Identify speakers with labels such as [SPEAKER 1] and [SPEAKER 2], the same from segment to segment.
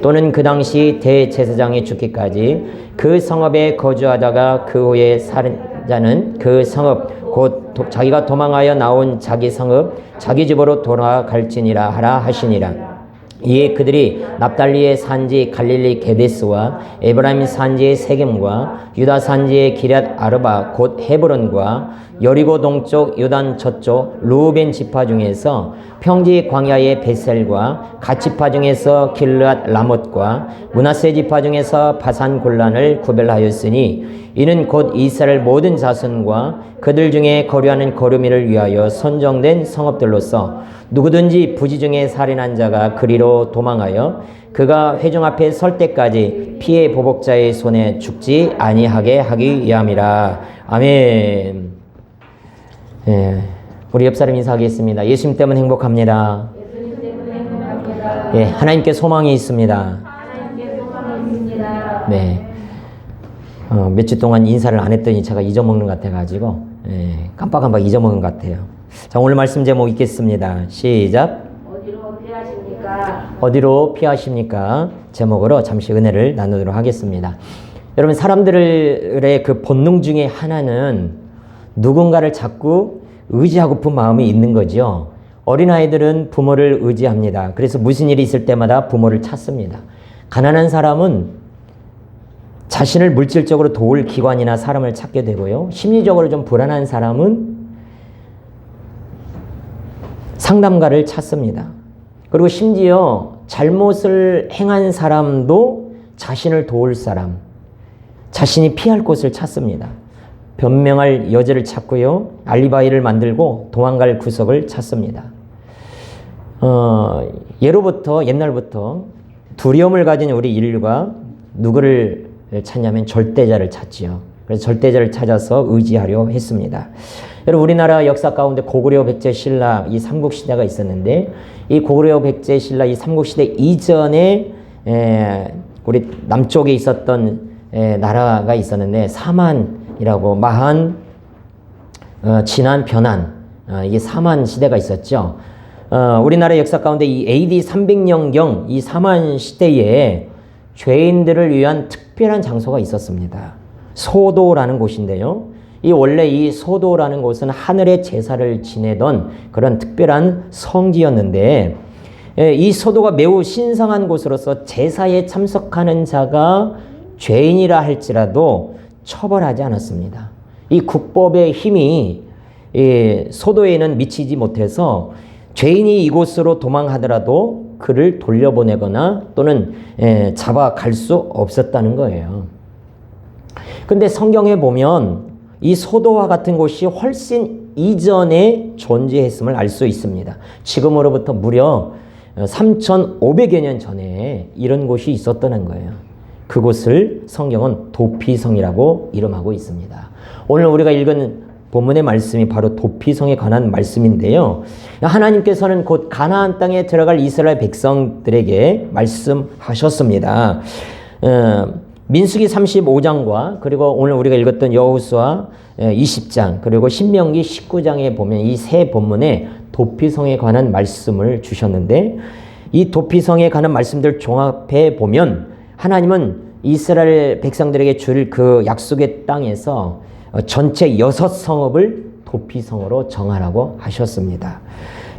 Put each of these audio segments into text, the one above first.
[SPEAKER 1] 또는 그 당시 대제사장이 죽기까지 그 성읍에 거주하다가 그 후에 살인자는 그 성읍 곧 자기가 도망하여 나온 자기 성읍 자기 집으로 돌아갈지니라 하라 하시니라. 이에 그들이 납달리의 산지 갈릴리 게데스와 에브라임 산지의 세겜과 유다 산지의 기럇 아르바 곧 헤브론과 여리고 동쪽 요단 저쪽 루벤 지파 중에서 평지 광야의 베셀과 갓 지파 중에서 길르앗 라못과 므낫세 지파 중에서 바산 골란을 구별하였으니 이는 곧 이스라엘 모든 자손과 그들 중에 거류하는 거류민을 위하여 선정된 성읍들로서 누구든지 부지 중에 살인한 자가 그리로 도망하여 그가 회중 앞에 설 때까지 피해 보복자의 손에 죽지 아니하게 하기 위함이라. 아멘. 예, 우리 옆 사람 인사하겠습니다. 예수님 때문에 행복합니다. 예, 하나님께 소망이 있습니다. 네. 몇 주 동안 인사를 안 했더니 제가 잊어먹는 것 같아가지고 깜빡깜빡 잊어먹은 것 같아요. 자, 오늘 말씀 제목 읽겠습니다. 시작.
[SPEAKER 2] 어디로 피하십니까?
[SPEAKER 1] 어디로 피하십니까? 제목으로 잠시 은혜를 나누도록 하겠습니다. 여러분, 사람들의 그 본능 중에 하나는 누군가를 자꾸 의지하고픈 마음이 있는 거죠. 어린아이들은 부모를 의지합니다. 그래서 무슨 일이 있을 때마다 부모를 찾습니다. 가난한 사람은 자신을 물질적으로 도울 기관이나 사람을 찾게 되고요. 심리적으로 좀 불안한 사람은 상담가를 찾습니다. 그리고 심지어 잘못을 행한 사람도 자신을 도울 사람, 자신이 피할 곳을 찾습니다. 변명할 여지를 찾고요. 알리바이를 만들고 도망갈 구석을 찾습니다. 옛날부터 두려움을 가진 우리 인류가 누구를 찾냐면 절대자를 찾지요. 그래서 절대자를 찾아서 의지하려 했습니다. 여러분, 우리나라 역사 가운데 고구려 백제 신라 이 삼국시대가 있었는데, 이 고구려 백제 신라 이 삼국시대 이전에 우리 남쪽에 있었던 나라가 있었는데, 사만이라고 마한, 진한, 변한, 이게 사만 시대가 있었죠. 우리나라 역사 가운데 이 AD 300년경 이 사만 시대에 죄인들을 위한 특별한 장소가 있었습니다. 소도라는 곳인데요. 원래 이 소도라는 곳은 하늘의 제사를 지내던 그런 특별한 성지였는데, 이 소도가 매우 신성한 곳으로서 제사에 참석하는 자가 죄인이라 할지라도 처벌하지 않았습니다. 이 국법의 힘이 소도에는 미치지 못해서 죄인이 이곳으로 도망하더라도 그를 돌려보내거나 또는 잡아갈 수 없었다는 거예요. 근데 성경에 보면 이 소도와 같은 곳이 훨씬 이전에 존재했음을 알 수 있습니다. 지금으로부터 무려 3,500여 년 전에 이런 곳이 있었다는 거예요. 그곳을 성경은 도피성이라고 이름하고 있습니다. 오늘 우리가 읽은 본문의 말씀이 바로 도피성에 관한 말씀인데요. 하나님께서는 곧 가나안 땅에 들어갈 이스라엘 백성들에게 말씀하셨습니다. 민수기 35장과 그리고 오늘 우리가 읽었던 여호수아 20장 그리고 신명기 19장에 보면 이 세 본문에 도피성에 관한 말씀을 주셨는데, 이 도피성에 관한 말씀들 종합해 보면 하나님은 이스라엘 백성들에게 줄 그 약속의 땅에서 전체 6성읍을 도피성으로 정하라고 하셨습니다.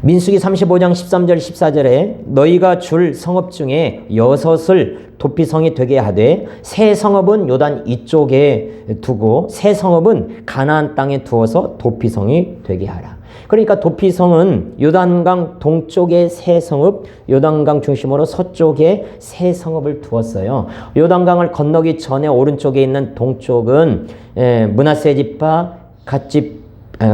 [SPEAKER 1] 민수기 35장 13절 14절에 너희가 줄 성읍 중에 6을 도피성이 되게 하되 세 성읍은 요단 이쪽에 두고 세 성읍은 가나안 땅에 두어서 도피성이 되게 하라. 그러니까 도피성은 요단강 동쪽에 세 성읍, 요단강 중심으로 서쪽에 세 성읍을 두었어요. 요단강을 건너기 전에 오른쪽에 있는 동쪽은 므낫세 지파, 갓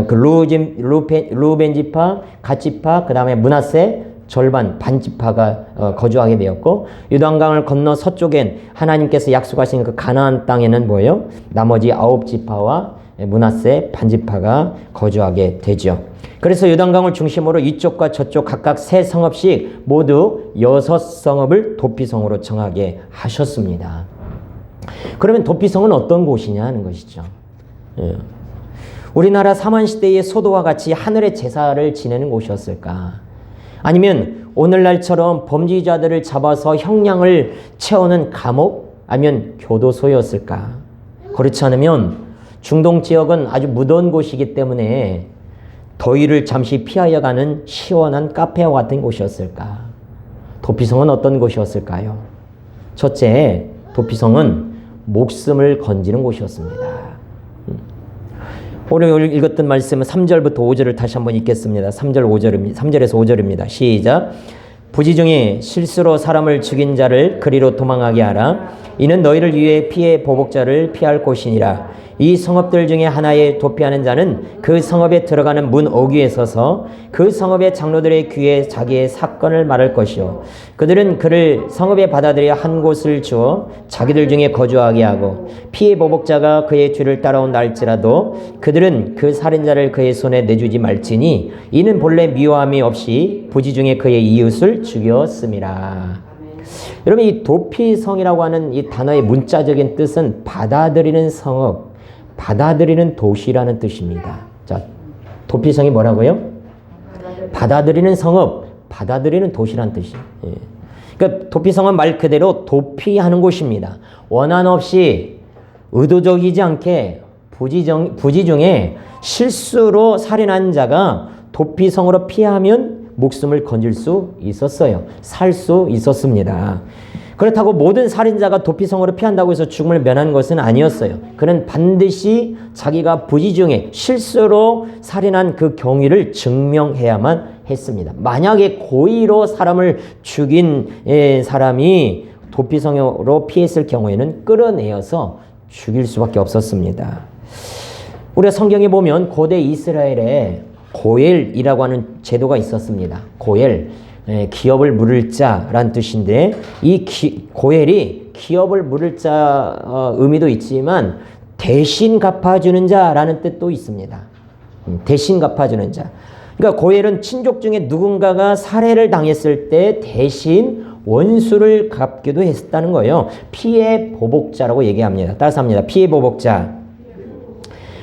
[SPEAKER 1] 루벤 지파, 갓 지파, 그 다음에 므낫세 절반 반지파가 거주하게 되었고, 요단강을 건너 서쪽엔 하나님께서 약속하신 그 가나안 땅에는 뭐예요? 나머지 9지파와 므낫세 반지파가 거주하게 되죠. 그래서 요단강을 중심으로 이쪽과 저쪽 각각 세 성읍씩 모두 6성읍을 도피성으로 정하게 하셨습니다. 그러면 도피성은 어떤 곳이냐 하는 것이죠. 우리나라 사만시대의 소도와 같이 하늘의 제사를 지내는 곳이었을까? 아니면 오늘날처럼 범죄자들을 잡아서 형량을 채우는 감옥 아니면 교도소였을까? 그렇지 않으면 중동 지역은 아주 무더운 곳이기 때문에 더위를 잠시 피하여 가는 시원한 카페와 같은 곳이었을까? 도피성은 어떤 곳이었을까요? 첫째, 도피성은 목숨을 건지는 곳이었습니다. 오늘 읽었던 말씀은 3절부터 5절을 다시 한번 읽겠습니다. 3절에서 5절입니다. 시작. 부지 중에 실수로 사람을 죽인 자를 그리로 도망하게 하라. 이는 너희를 위해 피해 보복자를 피할 곳이니라. 이 성읍들 중에 하나에 도피하는 자는 그 성읍에 들어가는 문 어귀에 서서 그 성읍의 장로들의 귀에 자기의 사건을 말할 것이요. 그들은 그를 성읍에 받아들여 한 곳을 주어 자기들 중에 거주하게 하고 피해 보복자가 그의 뒤를 따라온다 할지라도 그들은 그 살인자를 그의 손에 내주지 말지니 이는 본래 미워함이 없이 부지 중에 그의 이웃을 죽였음이라. 여러분, 이 도피성이라고 하는 이 단어의 문자적인 뜻은 받아들이는 성읍, 받아들이는 도시라는 뜻입니다. 자, 도피성이 뭐라고요? 받아들이는 성읍, 받아들이는 도시라는 뜻이에요. 예. 그러니까 도피성은 말 그대로 도피하는 곳입니다. 원한 없이 의도적이지 않게 부지 중에 실수로 살인한 자가 도피성으로 피하면 목숨을 건질 수 있었어요. 살 수 있었습니다. 그렇다고 모든 살인자가 도피성으로 피한다고 해서 죽음을 면한 것은 아니었어요. 그는 반드시 자기가 부지 중에 실수로 살인한 그 경위를 증명해야만 했습니다. 만약에 고의로 사람을 죽인 사람이 도피성으로 피했을 경우에는 끌어내어서 죽일 수밖에 없었습니다. 우리가 성경에 보면 고대 이스라엘에 고엘이라고 하는 제도가 있었습니다. 고엘, 기업을 물을 자란 뜻인데 이 고엘이 기업을 물을 자 의미도 있지만 대신 갚아주는 자라는 뜻도 있습니다. 대신 갚아주는 자. 그러니까 고엘은 친족 중에 누군가가 살해를 당했을 때 대신 원수를 갚기도 했다는 거예요. 피해 보복자라고 얘기합니다. 따라서 합니다. 피해 보복자.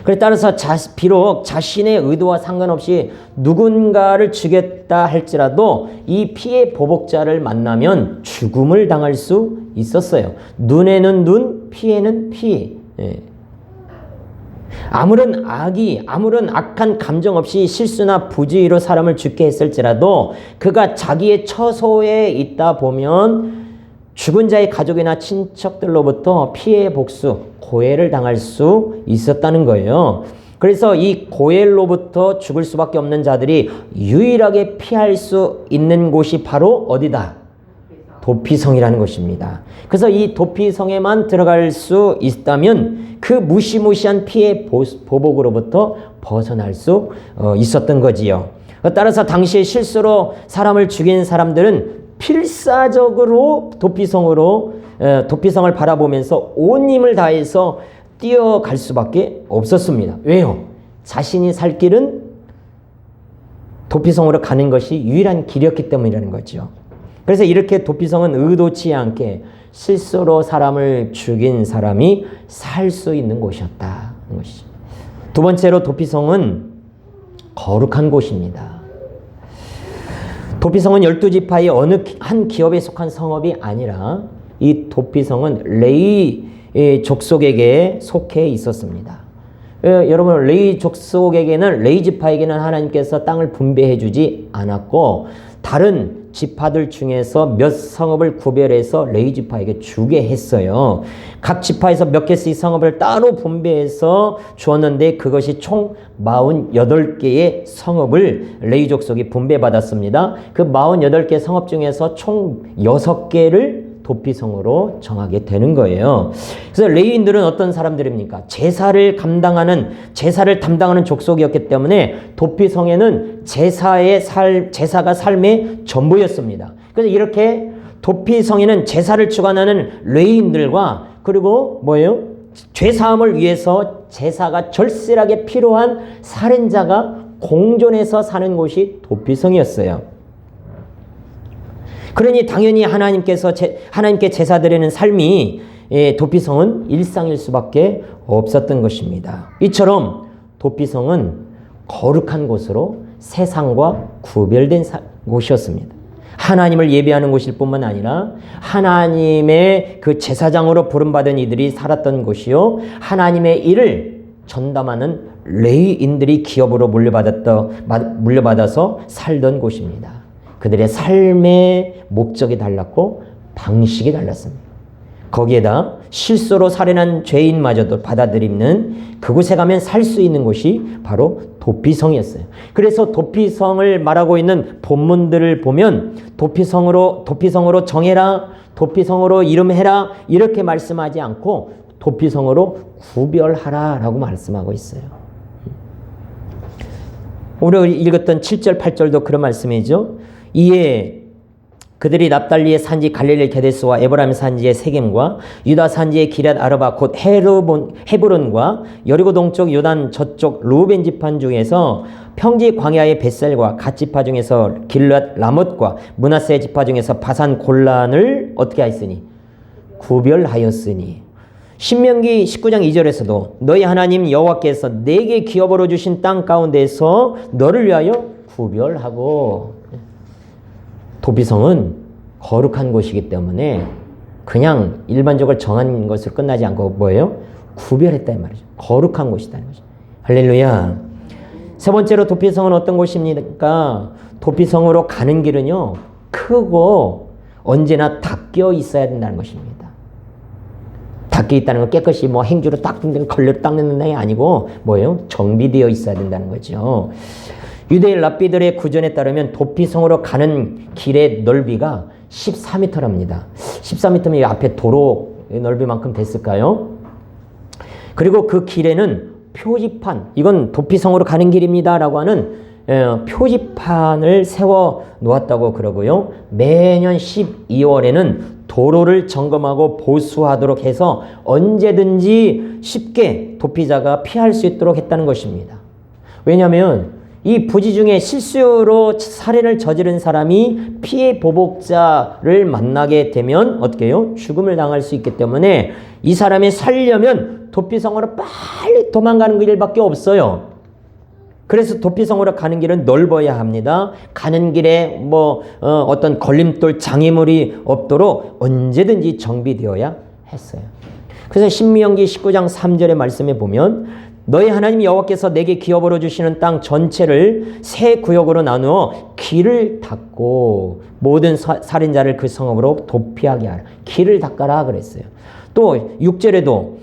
[SPEAKER 1] 그래 따라서 비록 자신의 의도와 상관없이 누군가를 죽였다 할지라도 이 피해 보복자를 만나면 죽음을 당할 수 있었어요. 눈에는 눈, 피에는 피. 예. 아무런 악한 감정 없이 실수나 부주의로 사람을 죽게 했을지라도 그가 자기의 처소에 있다 보면 죽은 자의 가족이나 친척들로부터 피해 복수, 고해를 당할 수 있었다는 거예요. 그래서 이 고해로부터 죽을 수밖에 없는 자들이 유일하게 피할 수 있는 곳이 바로 어디다? 도피성이라는 것입니다. 그래서 이 도피성에만 들어갈 수 있다면 그 무시무시한 피해 보복으로부터 벗어날 수 있었던 거지요. 따라서 당시에 실수로 사람을 죽인 사람들은 필사적으로 도피성을 바라보면서 온 힘을 다해서 뛰어갈 수밖에 없었습니다. 왜요? 자신이 살 길은 도피성으로 가는 것이 유일한 길이었기 때문이라는 거죠. 그래서 이렇게 도피성은 의도치 않게 실수로 사람을 죽인 사람이 살 수 있는 곳이었다는 것이죠. 두 번째로 도피성은 거룩한 곳입니다. 도피성은 12지파의 어느 한 기업에 속한 성읍이 아니라 이 도피성은 레위 족속에게 속해 있었습니다. 여러분, 레위 족속에게는, 레위 지파에게는 하나님께서 땅을 분배해 주지 않았고 다른 지파들 중에서 몇 성읍을 구별해서 레위 지파에게 주게 했어요. 각 지파에서 몇 개씩 성읍을 따로 분배해서 주었는데 그것이 총 48개의 성읍을 레위 족속이 분배받았습니다. 그 48개 성읍 중에서 총 6개를 도피성으로 정하게 되는 거예요. 그래서 레위인들은 어떤 사람들입니까? 제사를 담당하는 족속이었기 때문에 도피성에는 제사가 삶의 전부였습니다. 그래서 이렇게 도피성에는 제사를 주관하는 레위인들과 그리고 뭐예요? 죄사함을 위해서 제사가 절실하게 필요한 살인자가 공존해서 사는 곳이 도피성이었어요. 그러니 당연히 하나님께 제사 드리는 삶이 도피성은 일상일 수밖에 없었던 것입니다. 이처럼 도피성은 거룩한 곳으로 세상과 구별된 곳이었습니다. 하나님을 예배하는 곳일 뿐만 아니라 하나님의 그 제사장으로 부름받은 이들이 살았던 곳이요, 하나님의 일을 전담하는 레위인들이 기업으로 물려받아서 살던 곳입니다. 그들의 삶의 목적이 달랐고 방식이 달랐습니다. 거기에다 실수로 살인한 죄인마저도 받아들이는, 그곳에 가면 살 수 있는 곳이 바로 도피성이었어요. 그래서 도피성을 말하고 있는 본문들을 보면 도피성으로 정해라, 도피성으로 이름해라 이렇게 말씀하지 않고 도피성으로 구별하라 라고 말씀하고 있어요. 우리가 읽었던 7절 8절도 그런 말씀이죠. 이에 그들이 납달리의 산지 갈릴리 게데스와 에브라임 산지의 세겜과 유다 산지의 기럇 아르바 곧 헤브론과 여리고 동쪽 요단 저쪽 루벤 지판 중에서 평지 광야의 벳셀과 갓 지파 중에서 길앗 라못과 므낫세 지파 중에서 바산 골란을 어떻게 하였으니 구별하였으니, 신명기 19장 2절에서도 너희 하나님 여호와께서 내게 기업으로 주신 땅 가운데서 너를 위하여 구별하고, 도피성은 거룩한 곳이기 때문에 그냥 일반적으로 정한 것으로 끝나지 않고 뭐예요? 구별했다 이 말이죠. 거룩한 곳이다는 거죠. 할렐루야. 세 번째로 도피성은 어떤 곳입니까? 도피성으로 가는 길은요, 크고 언제나 닦여 있어야 된다는 것입니다. 닦여 있다는 건 깨끗이 뭐 행주로 닦는, 걸레로 닦는 게 아니고 뭐예요? 정비되어 있어야 된다는 거죠. 유대 랍비들의 구전에 따르면 도피성으로 가는 길의 넓이가 14m랍니다. 14m면 앞에 도로 넓이만큼 됐을까요? 그리고 그 길에는 표지판, 이건 도피성으로 가는 길입니다 라고 하는 표지판을 세워 놓았다고 그러고요. 매년 12월에는 도로를 점검하고 보수하도록 해서 언제든지 쉽게 도피자가 피할 수 있도록 했다는 것입니다. 왜냐하면 이 부지 중에 실수로 살인을 저지른 사람이 피해 보복자를 만나게 되면 어떻게 해요? 죽음을 당할 수 있기 때문에 이 사람이 살려면 도피성으로 빨리 도망가는 길밖에 없어요. 그래서 도피성으로 가는 길은 넓어야 합니다. 가는 길에 어떤 걸림돌, 장애물이 없도록 언제든지 정비되어야 했어요. 그래서 신명기 19장 3절의 말씀에 보면 너희 하나님 여호와께서 내게 기업으로 주시는 땅 전체를 세 구역으로 나누어 길을 닦고 모든 살인자를 그 성읍으로 도피하게 하라. 길을 닦아라 그랬어요. 또 6절에도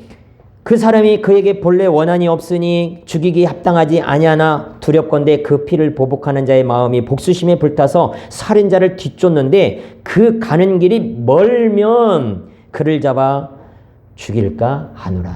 [SPEAKER 1] 그 사람이 그에게 본래 원한이 없으니 죽이기 합당하지 아니하나 두렵건대 그 피를 보복하는 자의 마음이 복수심에 불타서 살인자를 뒤쫓는데 그 가는 길이 멀면 그를 잡아 죽일까 하노라.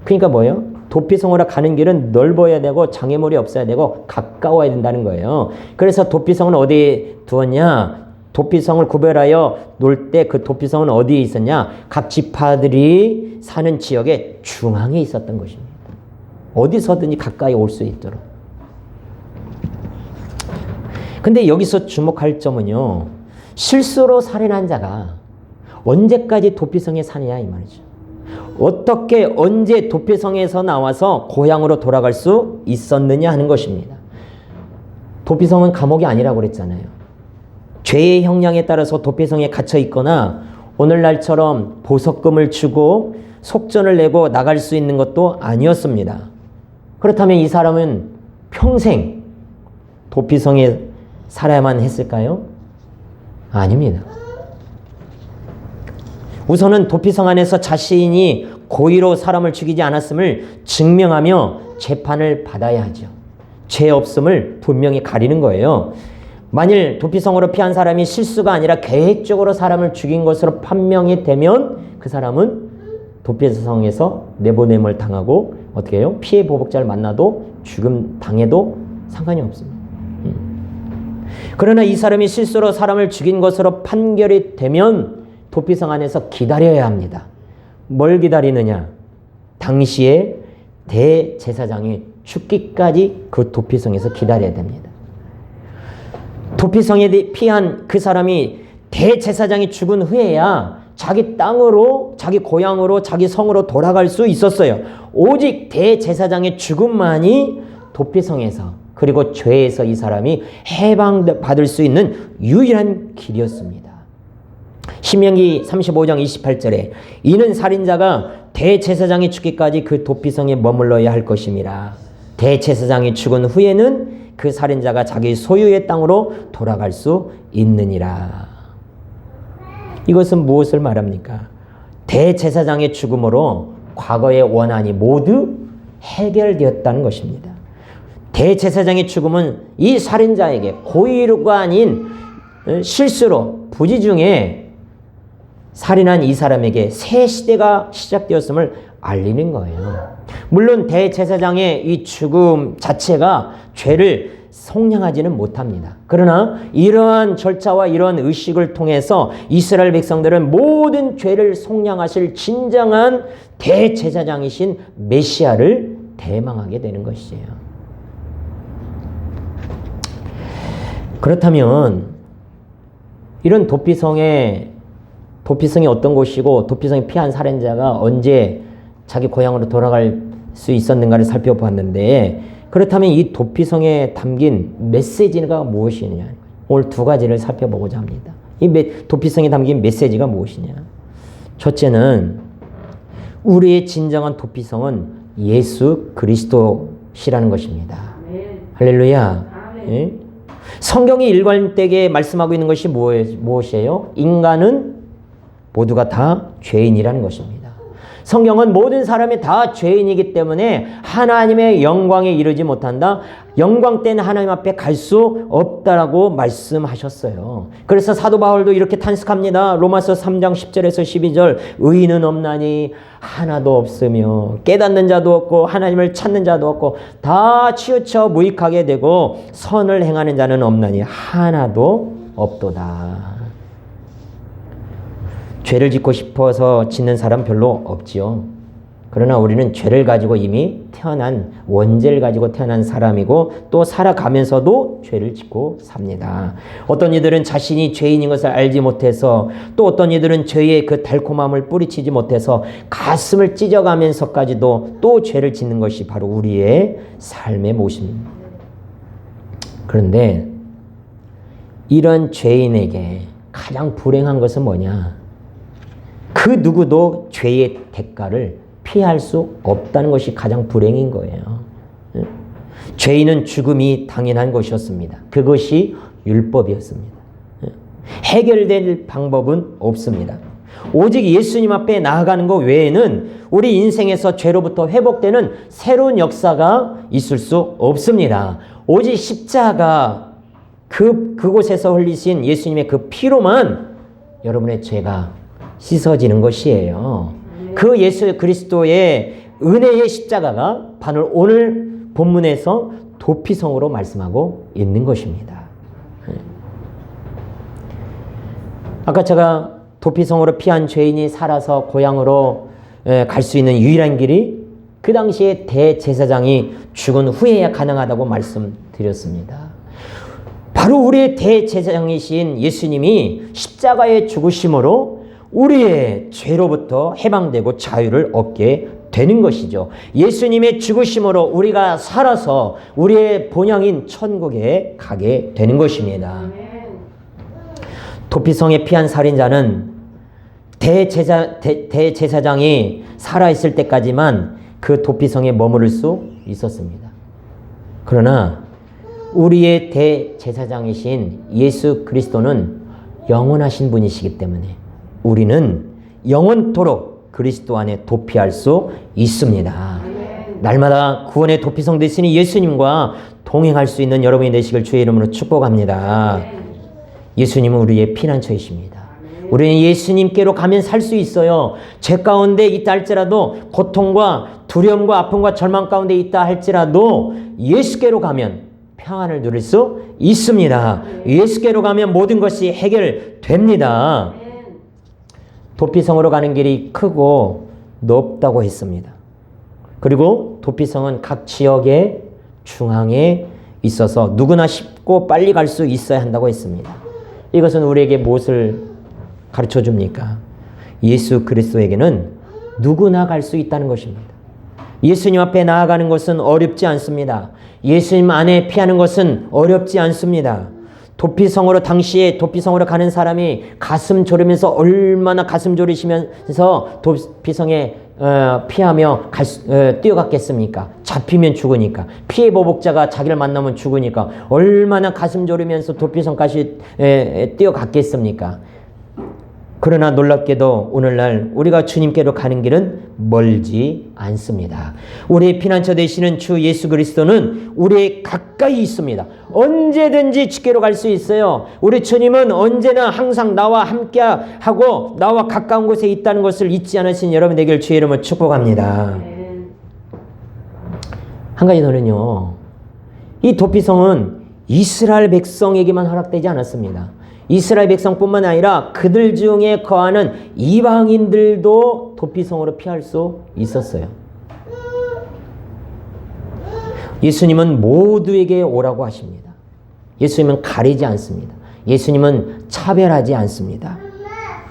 [SPEAKER 1] 그러니까 뭐예요? 도피성으로 가는 길은 넓어야 되고 장애물이 없어야 되고 가까워야 된다는 거예요. 그래서 도피성은 어디에 두었냐? 도피성을 구별하여 놓을 때 그 도피성은 어디에 있었냐? 각 지파들이 사는 지역의 중앙에 있었던 것입니다. 어디서든지 가까이 올 수 있도록. 근데 여기서 주목할 점은요, 실수로 살인한 자가 언제까지 도피성에 사느냐 이 말이죠. 어떻게 언제 도피성에서 나와서 고향으로 돌아갈 수 있었느냐 하는 것입니다. 도피성은 감옥이 아니라고 그랬잖아요. 죄의 형량에 따라서 도피성에 갇혀 있거나 오늘날처럼 보석금을 주고 속전을 내고 나갈 수 있는 것도 아니었습니다. 그렇다면 이 사람은 평생 도피성에 살아야만 했을까요? 아닙니다. 우선은 도피성 안에서 자신이 고의로 사람을 죽이지 않았음을 증명하며 재판을 받아야 하죠. 죄 없음을 분명히 가리는 거예요. 만일 도피성으로 피한 사람이 실수가 아니라 계획적으로 사람을 죽인 것으로 판명이 되면 그 사람은 도피성에서 내보냄을 당하고 어떻게 해요? 피해 보복자를 만나도 죽음 당해도 상관이 없습니다. 그러나 이 사람이 실수로 사람을 죽인 것으로 판결이 되면 도피성 안에서 기다려야 합니다. 뭘 기다리느냐? 당시에 대제사장이 죽기까지 그 도피성에서 기다려야 됩니다. 도피성에 피한 그 사람이 대제사장이 죽은 후에야 자기 땅으로, 자기 고향으로, 자기 성으로 돌아갈 수 있었어요. 오직 대제사장의 죽음만이 도피성에서 그 그리고 죄에서 이 사람이 해방받을 수 있는 유일한 길이었습니다. 신명기 35장 28절에 이는 살인자가 대제사장이 죽기까지 그 도피성에 머물러야 할 것임이라. 대제사장이 죽은 후에는 그 살인자가 자기 소유의 땅으로 돌아갈 수 있느니라. 이것은 무엇을 말합니까? 대제사장의 죽음으로 과거의 원한이 모두 해결되었다는 것입니다. 대제사장의 죽음은 이 살인자에게 고의가 아닌 실수로 부지 중에 살인한 이 사람에게 새 시대가 시작되었음을 알리는 거예요. 물론 대제사장의 이 죽음 자체가 죄를 속량하지는 못합니다. 그러나 이러한 절차와 이러한 의식을 통해서 이스라엘 백성들은 모든 죄를 속량하실 진정한 대제사장이신 메시아를 대망하게 되는 것이에요. 그렇다면 이런 도피성이 어떤 곳이고 도피성에 피한 살인자가 언제 자기 고향으로 돌아갈 수 있었는가를 살펴보았는데, 그렇다면 이 도피성에 담긴 메시지가 무엇이냐, 오늘 두 가지를 살펴보고자 합니다. 이 도피성에 담긴 메시지가 무엇이냐. 첫째는 우리의 진정한 도피성은 예수 그리스도시라는 것입니다. 할렐루야. 예? 성경이 일관되게 말씀하고 있는 것이 무엇이에요? 인간은 모두가 다 죄인이라는 것입니다. 성경은 모든 사람이 다 죄인이기 때문에 하나님의 영광에 이르지 못한다. 영광된 하나님 앞에 갈 수 없다라고 말씀하셨어요. 그래서 사도 바울도 이렇게 탄식합니다. 로마서 3장 10절에서 12절 의인은 없나니 하나도 없으며 깨닫는 자도 없고 하나님을 찾는 자도 없고 다 치우쳐 무익하게 되고 선을 행하는 자는 없나니 하나도 없도다. 죄를 짓고 싶어서 짓는 사람 별로 없지요. 그러나 우리는 죄를 가지고 이미 원죄를 가지고 태어난 사람이고 또 살아가면서도 죄를 짓고 삽니다. 어떤 이들은 자신이 죄인인 것을 알지 못해서, 또 어떤 이들은 죄의 그 달콤함을 뿌리치지 못해서 가슴을 찢어가면서까지도 또 죄를 짓는 것이 바로 우리의 삶의 모습입니다. 그런데 이런 죄인에게 가장 불행한 것은 뭐냐? 그 누구도 죄의 대가를 피할 수 없다는 것이 가장 불행인 거예요. 죄인은 죽음이 당연한 것이었습니다. 그것이 율법이었습니다. 해결될 방법은 없습니다. 오직 예수님 앞에 나아가는 것 외에는 우리 인생에서 죄로부터 회복되는 새로운 역사가 있을 수 없습니다. 오직 십자가 그곳에서 흘리신 예수님의 그 피로만 여러분의 죄가 씻어지는 것이에요. 그 예수 그리스도의 은혜의 십자가가 바로 오늘 본문에서 도피성으로 말씀하고 있는 것입니다. 아까 제가 도피성으로 피한 죄인이 살아서 고향으로 갈 수 있는 유일한 길이 그 당시에 대제사장이 죽은 후에야 가능하다고 말씀드렸습니다. 바로 우리의 대제사장이신 예수님이 십자가의 죽으심으로 우리의 죄로부터 해방되고 자유를 얻게 되는 것이죠. 예수님의 죽으심으로 우리가 살아서 우리의 본향인 천국에 가게 되는 것입니다. 도피성에 피한 살인자는 대제사장이 살아있을 때까지만 그 도피성에 머무를 수 있었습니다. 그러나 우리의 대제사장이신 예수 그리스도는 영원하신 분이시기 때문에 우리는 영원토록 그리스도 안에 도피할 수 있습니다. 날마다 구원의 도피성 되시니 예수님과 동행할 수 있는 여러분이 되시길 주의 이름으로 축복합니다. 예수님은 우리의 피난처이십니다. 우리는 예수님께로 가면 살 수 있어요. 죄 가운데 있다 할지라도, 고통과 두려움과 아픔과 절망 가운데 있다 할지라도 예수께로 가면 평안을 누릴 수 있습니다. 예수께로 가면 모든 것이 해결됩니다. 도피성으로 가는 길이 크고 높다고 했습니다. 그리고 도피성은 각 지역의 중앙에 있어서 누구나 쉽고 빨리 갈 수 있어야 한다고 했습니다. 이것은 우리에게 무엇을 가르쳐 줍니까? 예수 그리스도에게는 누구나 갈 수 있다는 것입니다. 예수님 앞에 나아가는 것은 어렵지 않습니다. 예수님 안에 피하는 것은 어렵지 않습니다. 도피성으로 당시에 도피성으로 가는 사람이 가슴 졸이면서 얼마나 가슴 졸이시면서 도피성에 피하며 뛰어갔겠습니까? 잡히면 죽으니까. 피해 보복자가 자기를 만나면 죽으니까 얼마나 가슴 졸이면서 도피성까지 뛰어갔겠습니까? 그러나 놀랍게도 오늘날 우리가 주님께로 가는 길은 멀지 않습니다. 우리의 피난처 되시는 주 예수 그리스도는 우리의 가까이 있습니다. 언제든지 주께로 갈 수 있어요. 우리 주님은 언제나 항상 나와 함께하고 나와 가까운 곳에 있다는 것을 잊지 않으신 여러분 되길 주의 이름으로 축복합니다. 한 가지 더는요. 이 도피성은 이스라엘 백성에게만 허락되지 않았습니다. 이스라엘 백성뿐만 아니라 그들 중에 거하는 이방인들도 도피성으로 피할 수 있었어요. 예수님은 모두에게 오라고 하십니다. 예수님은 가리지 않습니다. 예수님은 차별하지 않습니다.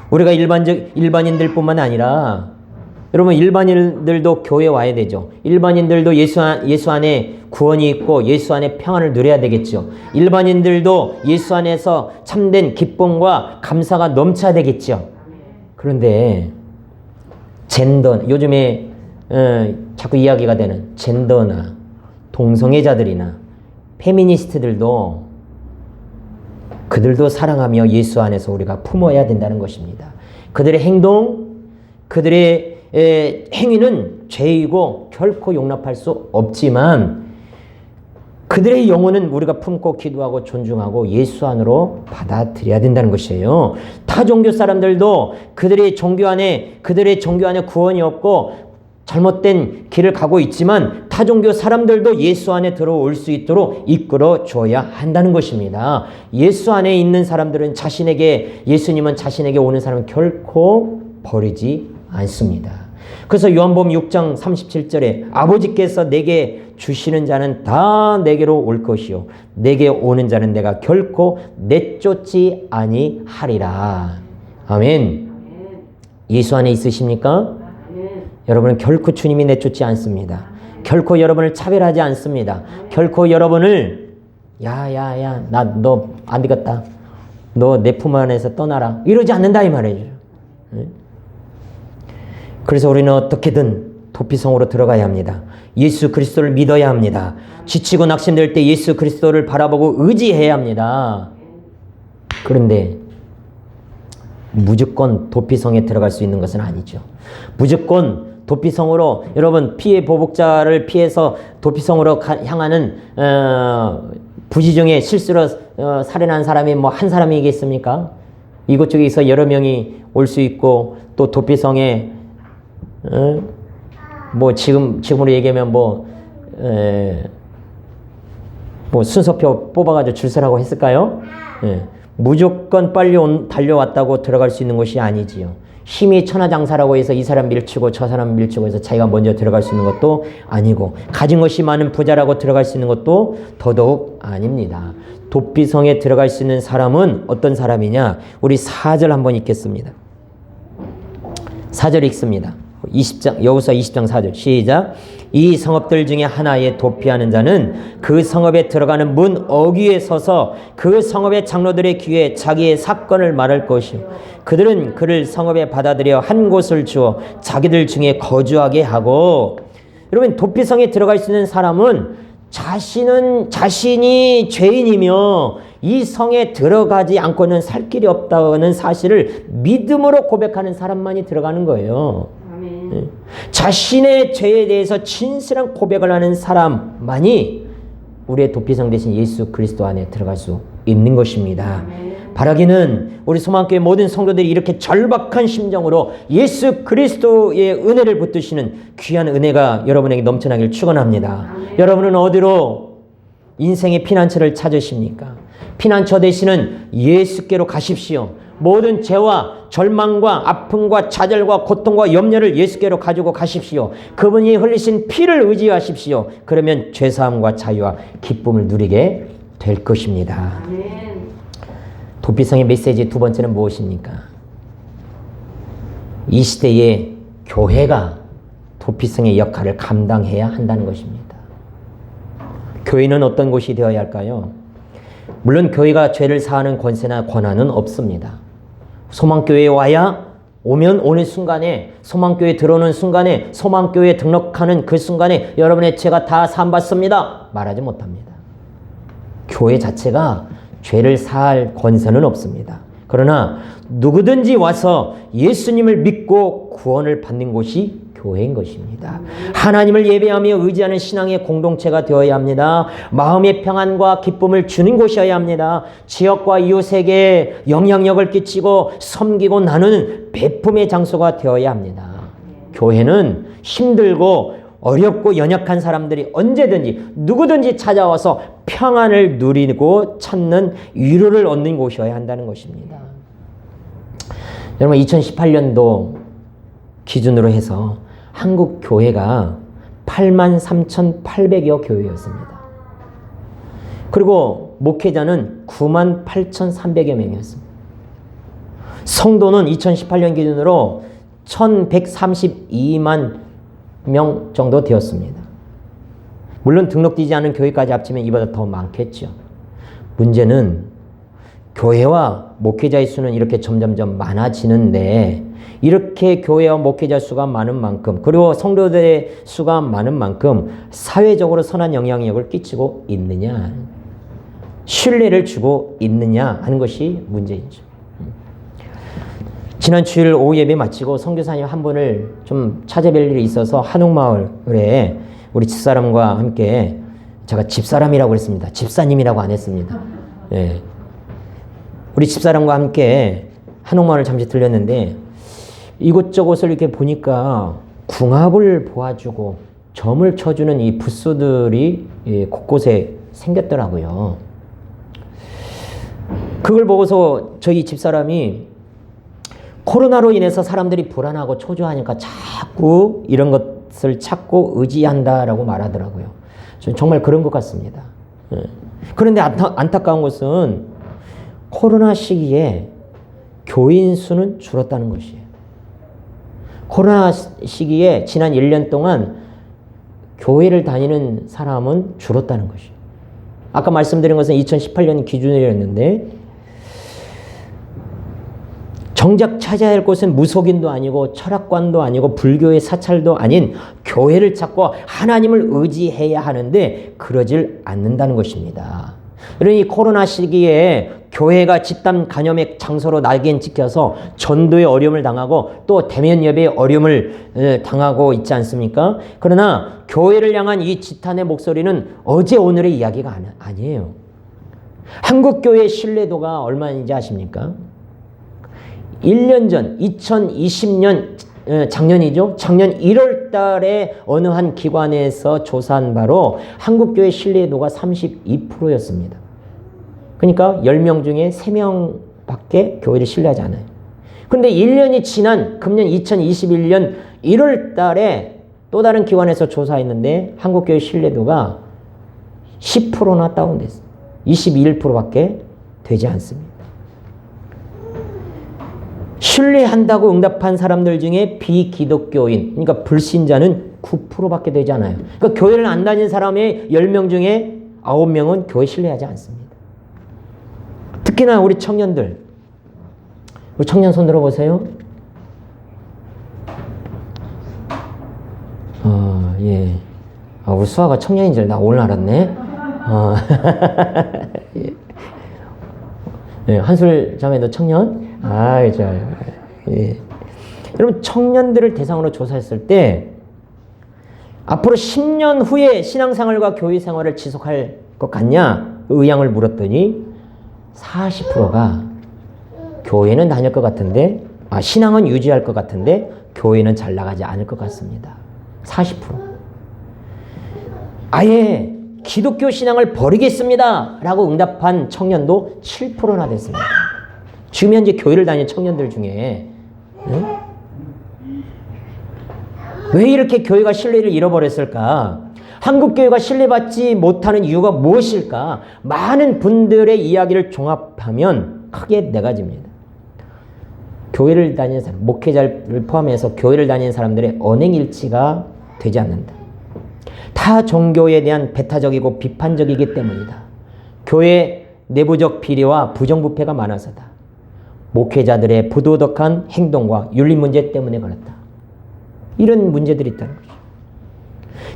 [SPEAKER 1] 우리가 일반인들뿐만 아니라 여러분 일반인들도 교회에 와야 되죠. 일반인들도 예수 안에 구원이 있고 예수 안에 평안을 누려야 되겠죠. 일반인들도 예수 안에서 참된 기쁨과 감사가 넘쳐야 되겠죠. 그런데 요즘에 자꾸 이야기가 되는 젠더나 동성애자들이나 페미니스트들도 그들도 사랑하며 예수 안에서 우리가 품어야 된다는 것입니다. 그들의 행동, 그들의 행위는 죄이고 결코 용납할 수 없지만 그들의 영혼은 우리가 품고 기도하고 존중하고 예수 안으로 받아들여야 된다는 것이에요. 타 종교 사람들도 그들의 종교 안에 구원이 없고 잘못된 길을 가고 있지만 타 종교 사람들도 예수 안에 들어올 수 있도록 이끌어 줘야 한다는 것입니다. 예수 안에 있는 사람들은 예수님은 자신에게 오는 사람은 결코 버리지 않습니다. 그래서 요한복음 6장 37절에 아버지께서 내게 주시는 자는 다 내게로 올 것이요 내게 오는 자는 내가 결코 내쫓지 아니하리라. 아멘. 예수 안에 있으십니까? 여러분은 결코 주님이 내쫓지 않습니다. 결코 여러분을 차별하지 않습니다. 결코 여러분을 야야야 나 너 안 되겠다. 너 내 품 안에서 떠나라. 이러지 않는다 이 말이죠. 그래서 우리는 어떻게든 도피성으로 들어가야 합니다. 예수 그리스도를 믿어야 합니다. 지치고 낙심될 때 예수 그리스도를 바라보고 의지해야 합니다. 그런데 무조건 도피성에 들어갈 수 있는 것은 아니죠. 무조건 도피성으로 여러분 피해 보복자를 피해서 도피성으로 향하는 부지중에 실수로 살인한 사람이 뭐 한 사람이겠습니까? 이곳저곳에서 여러 명이 올 수 있고 또 도피성에 뭐 지금으로 얘기하면 뭐 순서표 뽑아가지고 줄 서라고 했을까요? 무조건 빨리 달려왔다고 들어갈 수 있는 것이 아니지요. 힘이 천하장사라고 해서 이 사람 밀치고 저 사람 밀치고 해서 자기가 먼저 들어갈 수 있는 것도 아니고 가진 것이 많은 부자라고 들어갈 수 있는 것도 더더욱 아닙니다. 도피성에 들어갈 수 있는 사람은 어떤 사람이냐? 우리 4절 한번 읽겠습니다. 4절 읽습니다. 여호수아 20장 4절 시작. 이 성읍들 중에 하나에 도피하는 자는 그 성읍에 들어가는 문 어귀에 서서 그 성읍의 장로들의 귀에 자기의 사건을 말할 것이요 그들은 그를 성읍에 받아들여 한 곳을 주어 자기들 중에 거주하게 하고. 여러분 도피성에 들어갈 수 있는 사람은 자신이 죄인이며 이 성에 들어가지 않고는 살 길이 없다는 사실을 믿음으로 고백하는 사람만이 들어가는 거예요. 자신의 죄에 대해서 진실한 고백을 하는 사람만이 우리의 도피성 대신 예수 그리스도 안에 들어갈 수 있는 것입니다. 바라기는 우리 소망교회 모든 성도들이 이렇게 절박한 심정으로 예수 그리스도의 은혜를 붙드시는 귀한 은혜가 여러분에게 넘쳐나길 축원합니다. 여러분은 어디로 인생의 피난처를 찾으십니까? 피난처 되시는 예수께로 가십시오. 모든 죄와 절망과 아픔과 좌절과 고통과 염려를 예수께로 가지고 가십시오. 그분이 흘리신 피를 의지하십시오. 그러면 죄사함과 자유와 기쁨을 누리게 될 것입니다. 도피성의 메시지 두 번째는 무엇입니까? 이 시대에 교회가 도피성의 역할을 감당해야 한다는 것입니다. 교회는 어떤 곳이 되어야 할까요? 물론 교회가 죄를 사하는 권세나 권한은 없습니다. 소망교회에 오면 오는 순간에, 소망교회에 들어오는 순간에, 소망교회에 등록하는 그 순간에 여러분의 죄가 다 사함받습니다. 말하지 못합니다. 교회 자체가 죄를 사할 권세는 없습니다. 그러나 누구든지 와서 예수님을 믿고 구원을 받는 곳이 교회인 것입니다. 하나님을 예배하며 의지하는 신앙의 공동체가 되어야 합니다. 마음의 평안과 기쁨을 주는 곳이어야 합니다. 지역과 이웃에게 영향력을 끼치고 섬기고 나누는 베품의 장소가 되어야 합니다. 교회는 힘들고 어렵고 연약한 사람들이 언제든지 누구든지 찾아와서 평안을 누리고 찾는 위로를 얻는 곳이어야 한다는 것입니다. 여러분 2018년도 기준으로 해서 한국 교회가 83,800여 교회였습니다. 그리고 목회자는 98,300여 명이었습니다. 성도는 2018년 기준으로 1,132만 명 정도 되었습니다. 물론 등록되지 않은 교회까지 합치면 이보다 더 많겠죠. 문제는 교회와 목회자의 수는 이렇게 점점점 많아지는데 이렇게 교회와 목회자 수가 많은 만큼 그리고 성도들의 수가 많은 만큼 사회적으로 선한 영향력을 끼치고 있느냐, 신뢰를 주고 있느냐 하는 것이 문제이죠. 지난 주일 오후 예배 마치고 선교사님 한 분을 좀 찾아뵐 일이 있어서 한옥마을에 우리 집사람과 함께, 제가 집사람이라고 그랬습니다. 집사님이라고 안 했습니다. 예. 우리 집사람과 함께 한옥마을을 잠시 들렸는데 이곳저곳을 이렇게 보니까 궁합을 보아주고 점을 쳐주는 이 부스들이 곳곳에 생겼더라고요. 그걸 보고서 저희 집사람이 코로나로 인해서 사람들이 불안하고 초조하니까 자꾸 이런 것을 찾고 의지한다라고 말하더라고요. 저는 정말 그런 것 같습니다. 그런데 안타까운 것은 코로나 시기에 교인 수는 줄었다는 것이에요. 코로나 시기에 지난 1년 동안 교회를 다니는 사람은 줄었다는 것이에요. 아까 말씀드린 것은 2018년 기준이었는데 정작 찾아야 할 곳은 무속인도 아니고 철학관도 아니고 불교의 사찰도 아닌 교회를 찾고 하나님을 의지해야 하는데 그러질 않는다는 것입니다. 그러니 코로나 시기에 교회가 집단 감염의 장소로 낙인 찍혀서 전도에 어려움을 당하고 또 대면 예배에 어려움을 당하고 있지 않습니까? 그러나 교회를 향한 이 지탄의 목소리는 어제 오늘의 이야기가 아니에요. 한국 교회의 신뢰도가 얼마인지 아십니까? 1년 전 2020년 작년이죠. 작년 1월 달에 어느 한 기관에서 조사한 바로 한국교회 신뢰도가 32%였습니다. 그러니까 10명 중에 3명밖에 교회를 신뢰하지 않아요. 그런데 1년이 지난 금년 2021년 1월 달에 또 다른 기관에서 조사했는데 한국교회 신뢰도가 10%나 다운됐어요. 21%밖에 되지 않습니다. 신뢰한다고 응답한 사람들 중에 비기독교인, 그러니까 불신자는 9%밖에 되지 않아요. 그러니까 교회를 안 다니는 사람의 10명 중에 9명은 교회 신뢰하지 않습니다. 특히나 우리 청년들, 우리 청년 손 들어보세요. 예. 우리 수아가 청년인 줄 나 오늘 알았네. 예. 예, 한술 자매도 청년? 예. 여러분, 청년들을 대상으로 조사했을 때 앞으로 10년 후에 신앙생활과 교회생활을 지속할 것 같냐? 의향을 물었더니 40%가 교회는 다닐 것 같은데, 신앙은 유지할 것 같은데 교회는 잘 나가지 않을 것 같습니다. 40%. 아예 기독교 신앙을 버리겠습니다 라고 응답한 청년도 7%나 됐습니다. 지금 현재 교회를 다니는 청년들 중에 왜 이렇게 교회가 신뢰를 잃어버렸을까? 한국 교회가 신뢰받지 못하는 이유가 무엇일까? 많은 분들의 이야기를 종합하면 크게 네 가지입니다. 교회를 다니는 사람, 목회자를 포함해서 교회를 다니는 사람들의 언행일치가 되지 않는다. 타 종교에 대한 배타적이고 비판적이기 때문이다. 교회 내부적 비리와 부정부패가 많아서다. 목회자들의 부도덕한 행동과 윤리 문제 때문에 그렇다. 이런 문제들이 있다는 거죠.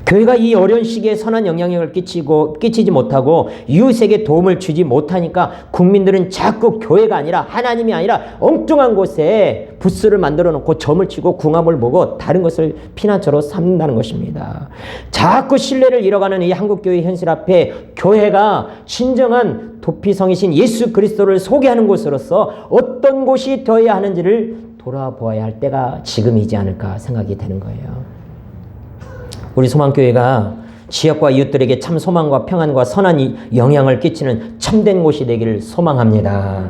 [SPEAKER 1] 교회가 이 어려운 시기에 선한 영향력을 끼치지 못하고 이웃에게 도움을 주지 못하니까 국민들은 자꾸 교회가 아니라 하나님이 아니라 엉뚱한 곳에 부스를 만들어 놓고 점을 치고 궁합을 보고 다른 것을 피난처로 삼는다는 것입니다. 자꾸 신뢰를 잃어가는 이 한국교회 현실 앞에 교회가 진정한 도피성이신 예수 그리스도를 소개하는 곳으로서 어떤 곳이 되어야 하는지를 돌아보아야 할 때가 지금이지 않을까 생각이 되는 거예요. 우리 소망교회가 지역과 이웃들에게 참 소망과 평안과 선한 영향을 끼치는 참된 곳이 되기를 소망합니다.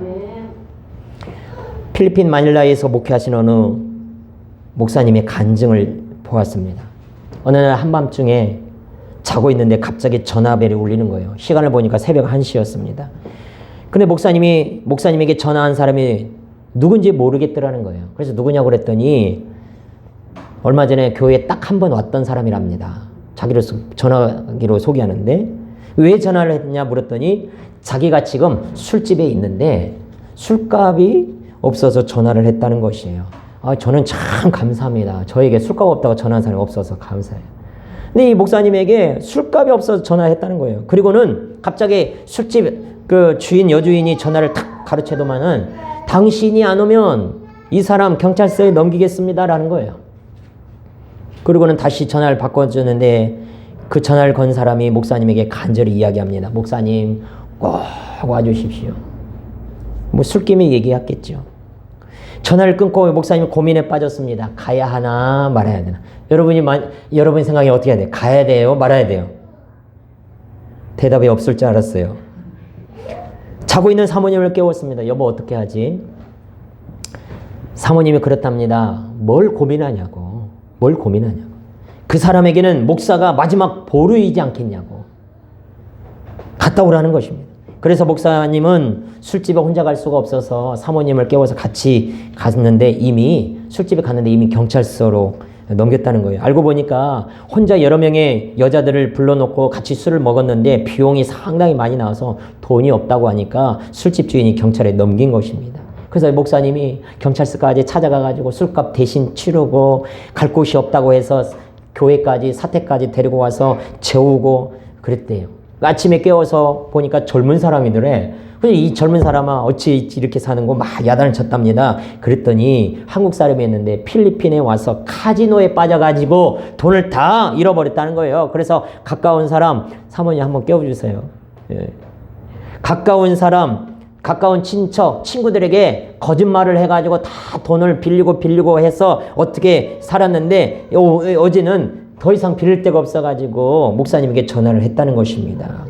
[SPEAKER 1] 필리핀 마닐라에서 목회하신 어느 목사님의 간증을 보았습니다. 어느 날 한밤중에 자고 있는데 갑자기 전화벨이 울리는 거예요. 시간을 보니까 새벽 1시였습니다. 근데 목사님에게 전화한 사람이 누군지 모르겠더라는 거예요. 그래서 누구냐고 그랬더니 얼마 전에 교회에 딱 한 번 왔던 사람이랍니다. 자기를 전화기로 소개하는데 왜 전화를 했냐 물었더니 자기가 지금 술집에 있는데 술값이 없어서 전화를 했다는 것이에요. 저는 참 감사합니다. 저에게 술값 없다고 전화한 사람이 없어서 감사해요. 근데 이 목사님에게 술값이 없어서 전화했다는 거예요. 그리고는 갑자기 술집 그 여주인이 전화를 탁 가로채더만은 당신이 안 오면 이 사람 경찰서에 넘기겠습니다라는 거예요. 그리고는 다시 전화를 바꿔주는데 그 전화를 건 사람이 목사님에게 간절히 이야기합니다. 목사님 꼭 와주십시오. 뭐 술김에 얘기했겠죠. 전화를 끊고 목사님 고민에 빠졌습니다. 가야 하나 말아야 되나. 여러분 생각이 어떻게 해야 돼요? 가야 돼요? 말아야 돼요? 대답이 없을 줄 알았어요. 자고 있는 사모님을 깨웠습니다. 여보 어떻게 하지? 사모님이 그렇답니다. 뭘 고민하냐고. 그 사람에게는 목사가 마지막 보루이지 않겠냐고. 갔다 오라는 것입니다. 그래서 목사님은 술집에 혼자 갈 수가 없어서 사모님을 깨워서 같이 갔는데 이미 경찰서로 넘겼다는 거예요. 알고 보니까 혼자 여러 명의 여자들을 불러놓고 같이 술을 먹었는데 비용이 상당히 많이 나와서 돈이 없다고 하니까 술집 주인이 경찰에 넘긴 것입니다. 그래서 목사님이 경찰서까지 찾아가가지고 술값 대신 치르고 갈 곳이 없다고 해서 교회까지 사택까지 데리고 와서 재우고 그랬대요. 아침에 깨워서 보니까 젊은 사람이더래. 근데 이 젊은 사람아 어찌 이렇게 사는 거 막 야단을 쳤답니다. 그랬더니 한국 사람이었는데 필리핀에 와서 카지노에 빠져가지고 돈을 다 잃어버렸다는 거예요. 그래서 가까운 사람 사모님 한번 깨워주세요. 예. 가까운 친척, 친구들에게 거짓말을 해가지고 다 돈을 빌리고 해서 어떻게 살았는데 어제는 더 이상 빌릴 데가 없어가지고 목사님에게 전화를 했다는 것입니다.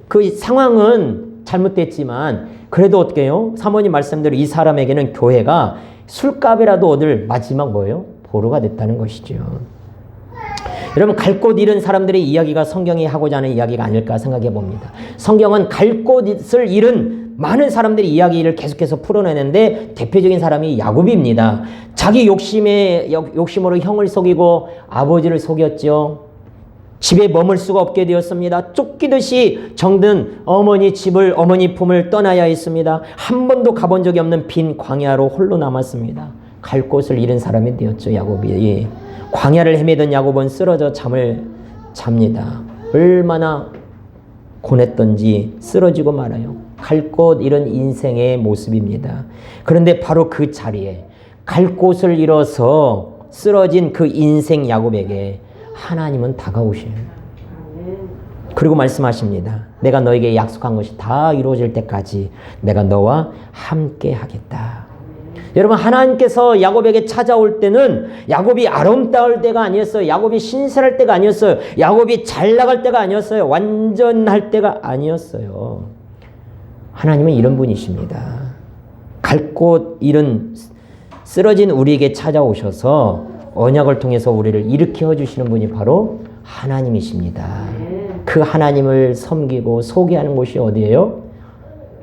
[SPEAKER 1] 그 상황은 잘못됐지만 그래도 어떻게 해요? 사모님 말씀대로 이 사람에게는 교회가 술값이라도 얻을 마지막 보루가 됐다는 것이죠. 여러분 갈 곳 잃은 사람들의 이야기가 성경이 하고자 하는 이야기가 아닐까 생각해 봅니다. 성경은 갈 곳을 잃은 많은 사람들의 이야기를 계속해서 풀어내는데 대표적인 사람이 야곱입니다. 자기 욕심으로 형을 속이고 아버지를 속였죠. 집에 머물 수가 없게 되었습니다. 쫓기듯이 정든 어머니 품을 떠나야 했습니다. 한 번도 가본 적이 없는 빈 광야로 홀로 남았습니다. 갈 곳을 잃은 사람이 되었죠, 야곱이. 광야를 헤매던 야곱은 쓰러져 잠을 잡니다. 얼마나 고냈던지 쓰러지고 말아요. 갈 곳 잃은 인생의 모습입니다. 그런데 바로 그 자리에 갈 곳을 잃어서 쓰러진 그 인생 야곱에게 하나님은 다가오셔요. 그리고 말씀하십니다. 내가 너에게 약속한 것이 다 이루어질 때까지 내가 너와 함께 하겠다. 여러분 하나님께서 야곱에게 찾아올 때는 야곱이 아름다울 때가 아니었어요. 야곱이 신실할 때가 아니었어요. 야곱이 잘 나갈 때가 아니었어요. 완전할 때가 아니었어요. 하나님은 이런 분이십니다. 갈 곳 잃은 쓰러진 우리에게 찾아오셔서 언약을 통해서 우리를 일으켜 주시는 분이 바로 하나님이십니다. 그 하나님을 섬기고 소개하는 곳이 어디예요?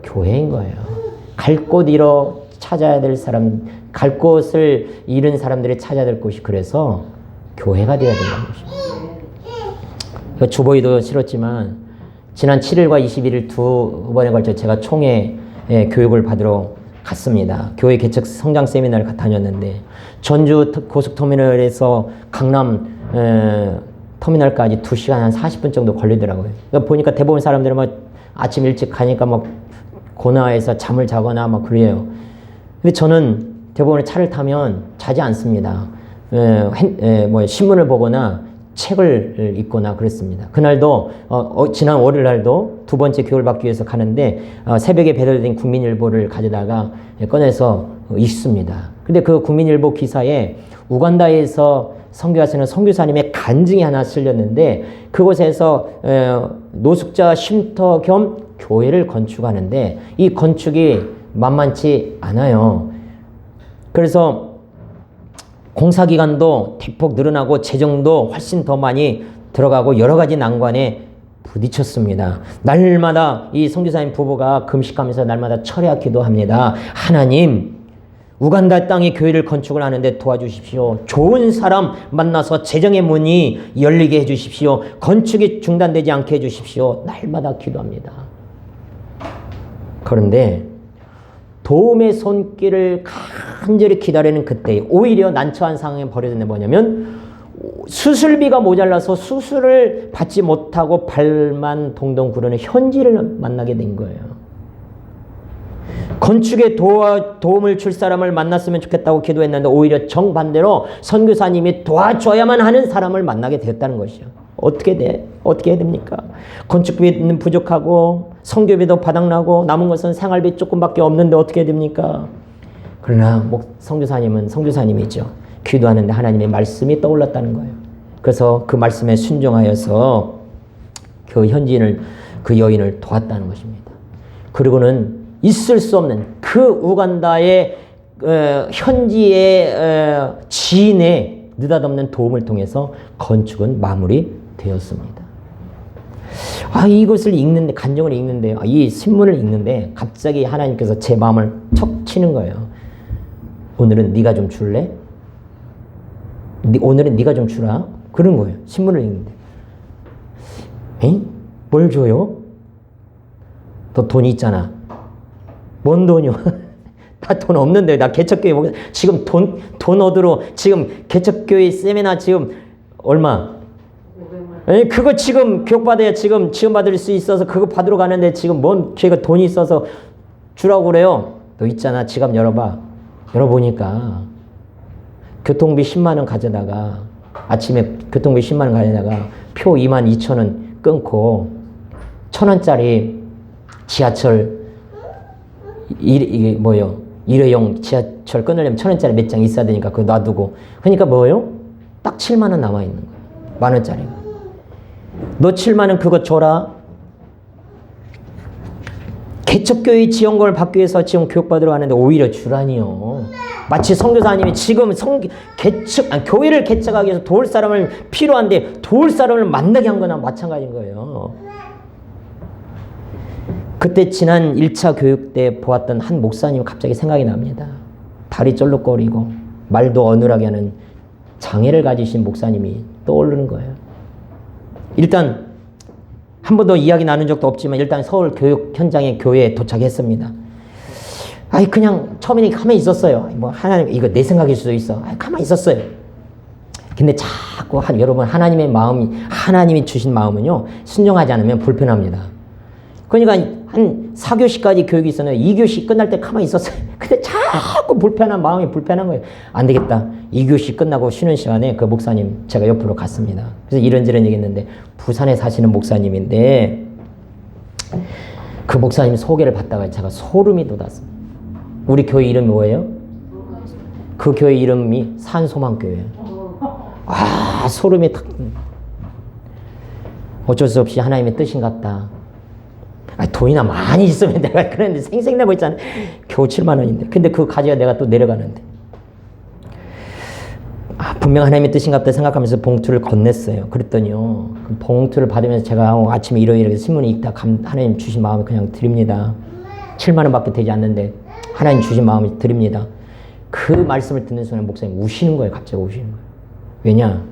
[SPEAKER 1] 교회인 거예요. 갈 곳 잃어 찾아야 될 사람, 갈 곳을 잃은 사람들이 찾아야 될 곳이 그래서 교회가 되어야 된다는 것입니다. 주보이도 싫었지만 지난 7일과 21일 두 번에 걸쳐 제가 총회 교육을 받으러 갔습니다. 교회 개척 성장 세미나를 다녔는데 전주 고속터미널에서 강남 터미널까지 2시간 한 40분 정도 걸리더라고요. 그러니까 보니까 대부분 사람들은 막 아침 일찍 가니까 막 고나에서 잠을 자거나 막 그래요. 근데 저는 대부분 차를 타면 자지 않습니다. 신문을 보거나 책을 읽거나 그랬습니다. 그날도 지난 월요일 날도 두 번째 교육을 받기 위해서 가는데 새벽에 배달된 국민일보를 가져다가 꺼내서 읽습니다. 근데 그 국민일보 기사에 우간다에서 선교하시는 선교사님의 간증이 하나 실렸는데 그곳에서 노숙자 쉼터 겸 교회를 건축하는데 이 건축이 만만치 않아요. 그래서 공사기간도 대폭 늘어나고 재정도 훨씬 더 많이 들어가고 여러 가지 난관에 부딪혔습니다. 날마다 이 선교사님 부부가 금식하면서 날마다 철야 기도합니다. 하나님, 우간다 땅에 교회를 건축을 하는데 도와주십시오. 좋은 사람 만나서 재정의 문이 열리게 해주십시오. 건축이 중단되지 않게 해주십시오. 날마다 기도합니다. 그런데 도움의 손길을 간절히 기다리는 그때 오히려 난처한 상황에 벌어졌는 게 뭐냐면 수술비가 모자라서 수술을 받지 못하고 발만 동동 구르는 현지를 만나게 된 거예요. 건축에 도움을 줄 사람을 만났으면 좋겠다고 기도했는데 오히려 정반대로 선교사님이 도와줘야만 하는 사람을 만나게 되었다는 것이요. 어떻게 해야 됩니까? 건축비는 부족하고 성교비도 바닥나고 남은 것은 생활비 조금밖에 없는데 어떻게 해야 됩니까? 그러나 선교사님은 선교사님이죠. 기도하는데 하나님의 말씀이 떠올랐다는 거예요. 그래서 그 말씀에 순종하여서 그 현지인을, 그 여인을 도왔다는 것입니다. 그리고는 있을 수 없는 그 우간다의 현지의 지인의 느닷없는 도움을 통해서 건축은 마무리되었습니다. 이것을 읽는데, 간증을 읽는데, 이 신문을 읽는데 갑자기 하나님께서 제 마음을 척 치는 거예요. 오늘은 네가 좀 줄래? 오늘은 네가 좀 주라? 그런 거예요. 신문을 읽는데. 뭘 줘요? 너 돈이 있잖아. 뭔 돈이요? 나 돈 없는데. 나 개척교회 지금 돈 얻으러 지금 개척교회 세미나 지금 얼마? 그거 지금 교육받아야 지금 지원받을 수 있어서 그거 받으러 가는데 지금 뭔 걔가 돈이 있어서 주라고 그래요. 너 있잖아. 지갑 열어봐. 열어보니까 교통비 10만 원 가져다가 아침에 교통비 10만 원 가져다가 표 22,000원 끊고 1,000원짜리 지하철 이게 뭐예요? 일회용 지하철 끊으려면 1,000원짜리 몇 장 있어야 되니까 그거 놔두고 그러니까 뭐예요? 딱 7만 원 남아 있는 거예요. 만 원짜리가. 너 7만 원 그거 줘라. 개척교회 지원금을 받기 위해서 지금 교육받으러 가는데 오히려 주라니요. 마치 선교사님이 지금 교회를 개척하기 위해서 도울 사람을 필요한데 도울 사람을 만나게 한 거나 마찬가지인 거예요. 그때 지난 1차 교육 때 보았던 한 목사님 갑자기 생각이 납니다. 다리 쩔룩거리고 말도 어눌하게 하는 장애를 가지신 목사님이 떠오르는 거예요. 일단 한 번도 이야기 나눈 적도 없지만 일단 서울 교육 현장에 교회에 도착했습니다. 그냥 처음에는 가만히 있었어요. 하나님 이거 내 생각일 수도 있어. 가만히 있었어요. 근데 자꾸 여러분 하나님이 주신 마음은요 순종하지 않으면 불편합니다. 그러니까 한 4교시까지 교육이 있었는데 2교시 끝날 때 가만히 있었어요. 근데 자꾸 마음이 불편한 거예요. 안 되겠다. 2교시 끝나고 쉬는 시간에 그 목사님 제가 옆으로 갔습니다. 그래서 이런저런 얘기했는데 부산에 사시는 목사님인데 그 목사님 소개를 받다가 제가 소름이 돋았습니다. 우리 교회 이름이 뭐예요? 그 교회 이름이 산소망교회예요. 소름이 탁. 어쩔 수 없이 하나님의 뜻인갑다. 돈이나 많이 있으면 내가 그랬는데 생색내고 있잖아. 겨우 7만 원인데. 근데 그거 가져야 내가 또 내려가는데. 분명 하나님의 뜻인갑다 생각하면서 봉투를 건넸어요. 그랬더니요. 그 봉투를 받으면서 제가 아침에 일요일에 신문을 읽다 하나님 주신 마음을 그냥 드립니다. 7만 원밖에 되지 않는데 하나님 주신 마음을 드립니다. 그 말씀을 듣는 순간 목사님 우시는 거예요. 갑자기 우시는 거예요. 왜냐?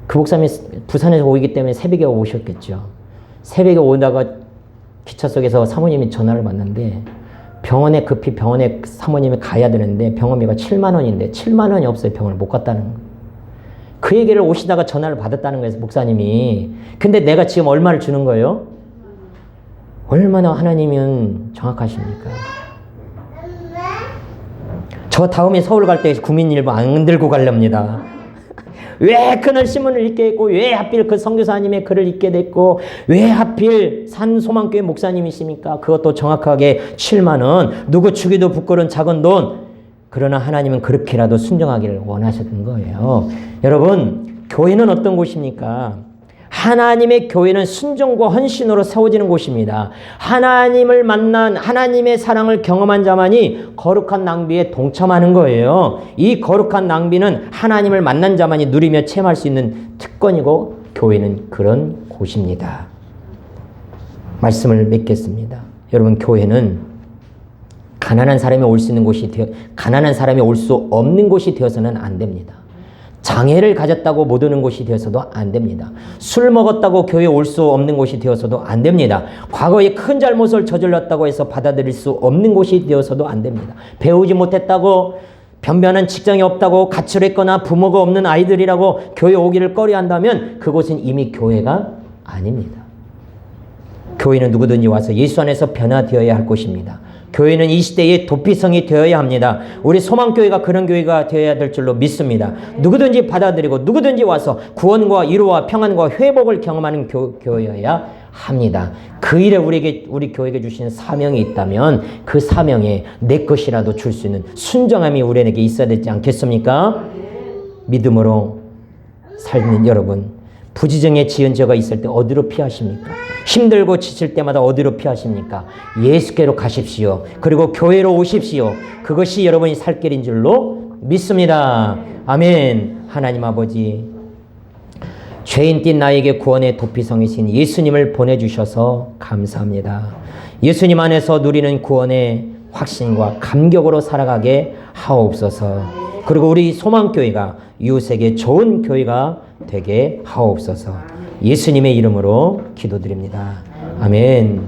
[SPEAKER 1] 그 목사님이 부산에서 오기 때문에 새벽에 오셨겠죠. 새벽에 오다가 기차 속에서 사모님이 전화를 받는데 급히 병원에 사모님이 가야 되는데 병원비가 7만 원인데 7만 원이 없어요. 병원을 못 갔다는 거예요. 그 얘기를 오시다가 전화를 받았다는 거예요. 목사님이. 근데 내가 지금 얼마를 주는 거예요? 얼마나 하나님은 정확하십니까? 저 다음에 서울 갈 때 국민일보 안 들고 가렵니다. 왜 그날 신문을 읽게 했고, 왜 하필 그 선교사님의 글을 읽게 됐고, 왜 하필 산소망교회 목사님이십니까? 그것도 정확하게 7만 원, 누구 주기도 부끄러운 작은 돈. 그러나 하나님은 그렇게라도 순종하기를 원하셨던 거예요. 여러분, 교회는 어떤 곳입니까? 하나님의 교회는 순종과 헌신으로 세워지는 곳입니다. 하나님을 만난 하나님의 사랑을 경험한 자만이 거룩한 낭비에 동참하는 거예요. 이 거룩한 낭비는 하나님을 만난 자만이 누리며 체험할 수 있는 특권이고 교회는 그런 곳입니다. 말씀을 맺겠습니다. 여러분, 교회는 가난한 사람이 올 수 있는 곳이 가난한 사람이 올 수 없는 곳이 되어서는 안 됩니다. 장애를 가졌다고 못 오는 곳이 되어서도 안 됩니다. 술 먹었다고 교회에 올 수 없는 곳이 되어서도 안 됩니다. 과거에 큰 잘못을 저질렀다고 해서 받아들일 수 없는 곳이 되어서도 안 됩니다. 배우지 못했다고, 변변한 직장이 없다고, 가출했거나 부모가 없는 아이들이라고 교회 오기를 꺼려한다면 그곳은 이미 교회가 아닙니다. 교회는 누구든지 와서 예수 안에서 변화되어야 할 곳입니다. 교회는 이 시대의 도피성이 되어야 합니다. 우리 소망교회가 그런 교회가 되어야 될 줄로 믿습니다. 누구든지 받아들이고 누구든지 와서 구원과 위로와 평안과 회복을 경험하는 교회여야 합니다. 그 일에 우리 교회에게 주시는 사명이 있다면 그 사명에 내 것이라도 줄 수 있는 순정함이 우리에게 있어야 되지 않겠습니까? 믿음으로 살는 여러분, 부지정에 지은 죄가 있을 때 어디로 피하십니까? 힘들고 지칠 때마다 어디로 피하십니까? 예수께로 가십시오. 그리고 교회로 오십시오. 그것이 여러분이 살 길인 줄로 믿습니다. 아멘. 하나님 아버지, 죄인 띤 나에게 구원의 도피성이신 예수님을 보내주셔서 감사합니다. 예수님 안에서 누리는 구원의 확신과 감격으로 살아가게 하옵소서. 그리고 우리 소망교회가 이웃에게 좋은 교회가 되게 하옵소서. 예수님의 이름으로 기도드립니다. 아멘.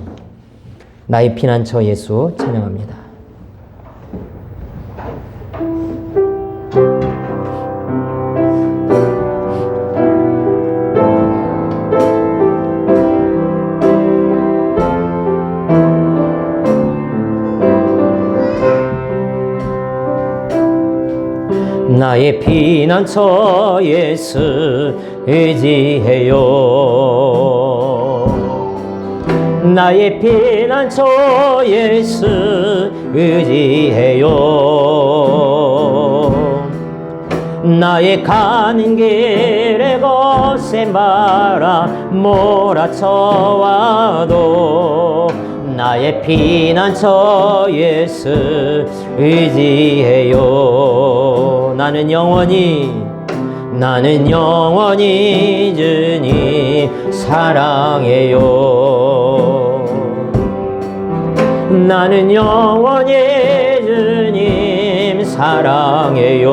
[SPEAKER 1] 나의 피난처 예수 찬양합니다. 나의 피난처 예수 의지해요. 나의 피난처 예수 의지해요. 나의 가는 길에 거센 바람 몰아쳐와도 나의 피난처 예수 의지해요. 나는 영원히 주님 사랑해요. 나는 영원히 주님 사랑해요.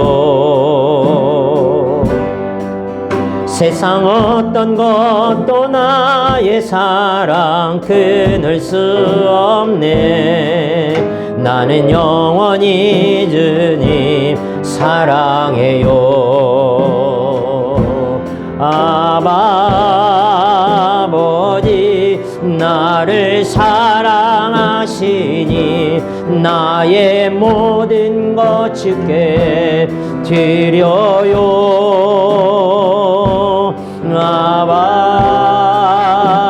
[SPEAKER 1] 세상 어떤 것도 나의 사랑 끊을 수 없네. 나는 영원히 주님 사랑해요. 아버지 나를 사랑하시니 나의 모든 것 주께 드려요.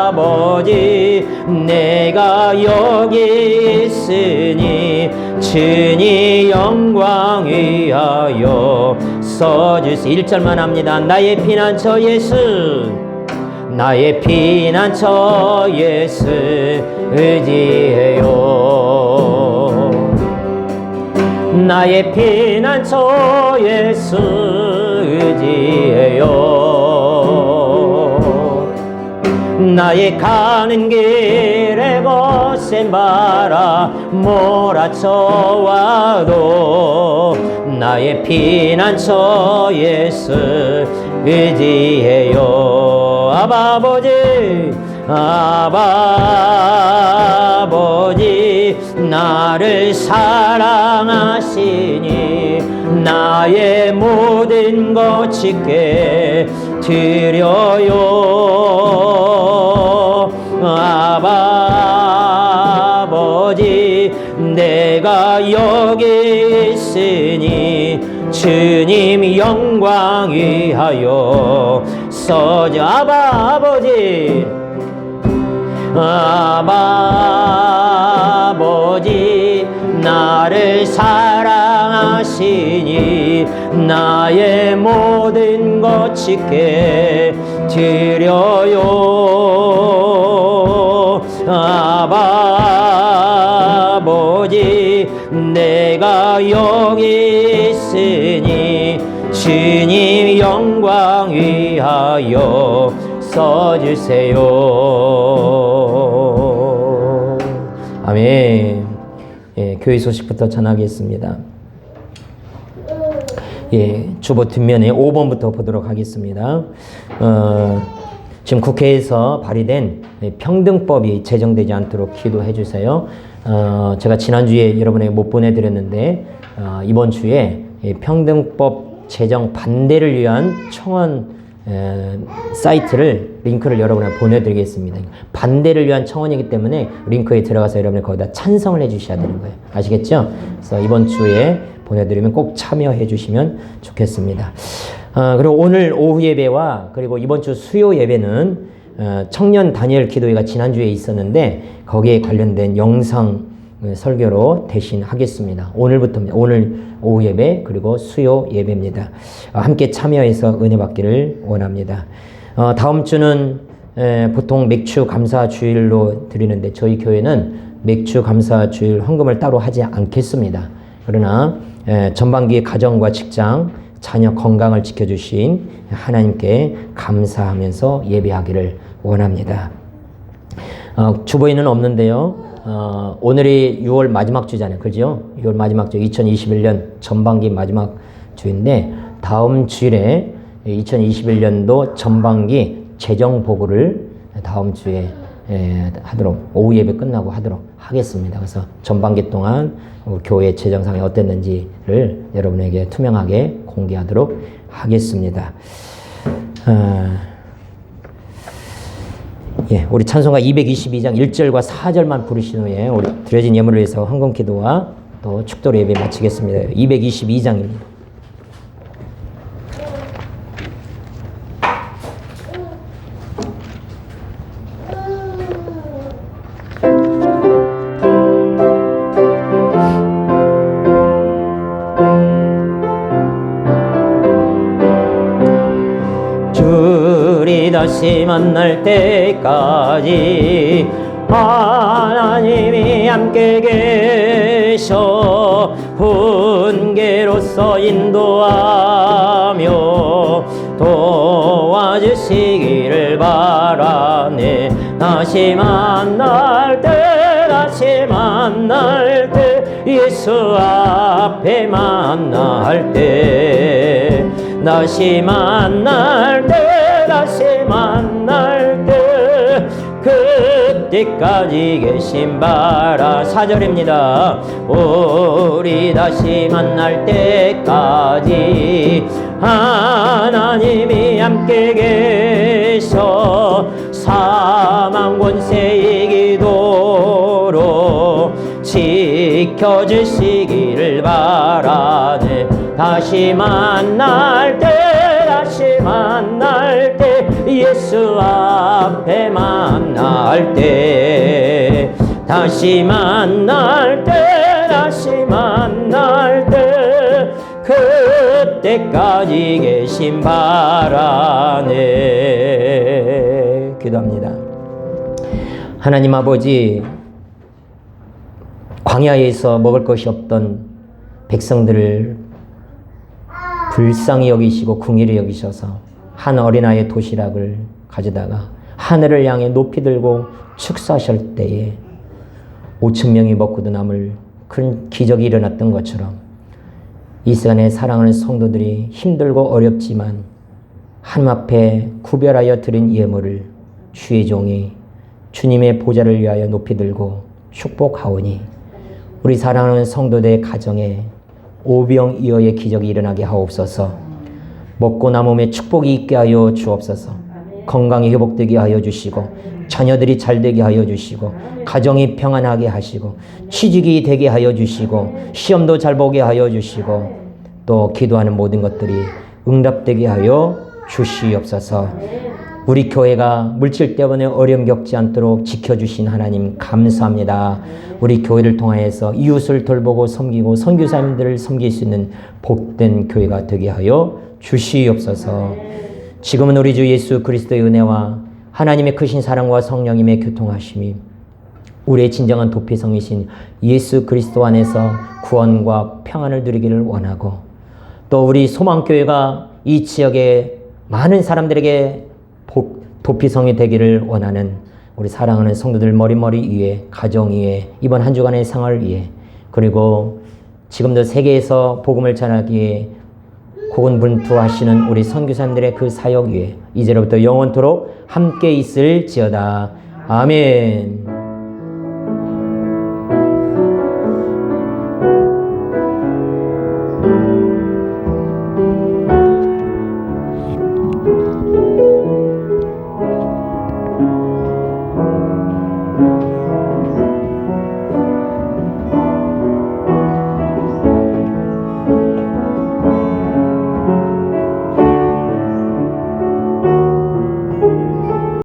[SPEAKER 1] 아버지 내가 여기 있으니 주님 영광 위하여 써주시. 1절만 합니다. 나의 피난처 예수, 나의 피난처 예수 의지해요. 나의 피난처 예수 의지해요. 나의 가는 길에 거센 바람 몰아쳐와도 나의 피난처 예수 의지해요. 아버지 아버지 나를 사랑하시니 나의 모든 것 주께 드려요. 아버지 내가 여기 있으니 주님 영광 위하여 써져. 아버지 아버지 나를 사랑하시니 나의 모든 것 주께 드려요. 아버지 내가 여기 있으니 주님 영광 위하여 써주세요. 아멘. 예, 교회 소식부터 전하겠습니다. 예, 주보 뒷면에 5번부터 보도록 하겠습니다. 지금 국회에서 발의된 평등법이 제정되지 않도록 기도해 주세요. 제가 지난주에 여러분에게 못 보내드렸는데 이번 주에 평등법 제정 반대를 위한 청원 사이트를 링크를 여러분에게 보내드리겠습니다. 반대를 위한 청원이기 때문에 링크에 들어가서 여러분이 거기다 찬성을 해주셔야 되는 거예요. 아시겠죠? 그래서 이번 주에 보내드리면 꼭 참여해 주시면 좋겠습니다. 그리고 오늘 오후 예배와 그리고 이번 주 수요 예배는 청년 다니엘 기도회가 지난주에 있었는데 거기에 관련된 영상 설교로 대신 하겠습니다. 오늘부터입니다. 오늘 오후 예배 그리고 수요 예배입니다. 함께 참여해서 은혜 받기를 원합니다. 다음 주는 보통 맥주 감사 주일로 드리는데 저희 교회는 맥주 감사 주일 헌금을 따로 하지 않겠습니다. 그러나 전반기의 가정과 직장, 자녀 건강을 지켜주신 하나님께 감사하면서 예배하기를 원합니다. 주보에는 없는데요. 오늘이 6월 마지막 주잖아요. 그죠? 6월 마지막 주, 2021년 전반기 마지막 주인데 다음 주일에 2021년도 전반기 재정 보고를 다음 주에 하도록 오후 예배 끝나고 하도록 하겠습니다. 그래서 전반기 동안 교회 재정 상황이 어땠는지를 여러분에게 투명하게 공개하도록 하겠습니다. 예, 우리 찬송가 222장 1절과 4절만 부르신 후에 우리 드려진 예물을 위해서 헌금 기도와 또 축도로 예배 마치겠습니다. 222장입니다. 다시 만날 때까지 하나님이 함께 계셔 훈계로서 인도하며 도와주시기를 바라네. 다시 만날 때 예수 앞에 만날 때 다시 만날 때 그때까지 계신 바라. 4절입니다. 우리 다시 만날 때까지 하나님이 함께 계셔 사망 권세 이기도록 지켜주시기를 바라네. 다시 만날 때 예수 앞에 만날 때 다시 만날 때 그때까지 계신 바라네. 기도합니다. 하나님 아버지, 광야에서 먹을 것이 없던 백성들을 불쌍히 여기시고 긍휼히 여기셔서 한 어린아이의 도시락을 가져다가 하늘을 향해 높이 들고 축사하실 때에 5천 명이 먹고도 남을 큰 기적이 일어났던 것처럼 이 시간에 사랑하는 성도들이 힘들고 어렵지만 하나님 앞에 구별하여 드린 예물을 주의 종이 주님의 보좌를 위하여 높이 들고 축복하오니 우리 사랑하는 성도들의 가정에 오병이어의 기적이 일어나게 하옵소서. 먹고 남음에 축복이 있게 하여 주옵소서. 건강이 회복되게 하여 주시고 자녀들이 잘 되게 하여 주시고 가정이 평안하게 하시고 취직이 되게 하여 주시고 시험도 잘 보게 하여 주시고 또 기도하는 모든 것들이 응답되게 하여 주시옵소서. 우리 교회가 물질 때문에 어려움 겪지 않도록 지켜주신 하나님 감사합니다. 우리 교회를 통하여서 이웃을 돌보고 섬기고 선교사님들을 섬길 수 있는 복된 교회가 되게 하여 주시옵소서. 지금은 우리 주 예수 그리스도의 은혜와 하나님의 크신 사랑과 성령님의 교통하심이 우리의 진정한 도피성이신 예수 그리스도 안에서 구원과 평안을 누리기를 원하고 또 우리 소망교회가 이 지역의 많은 사람들에게 도피성이 되기를 원하는 우리 사랑하는 성도들 머리머리 위에 가정 위에 이번 한 주간의 생활 위에 그리고 지금도 세계에서 복음을 전하기에 고군분투하시는 우리 선교사님들의 그 사역 위에 이제로부터 영원토록 함께 있을지어다. 아멘.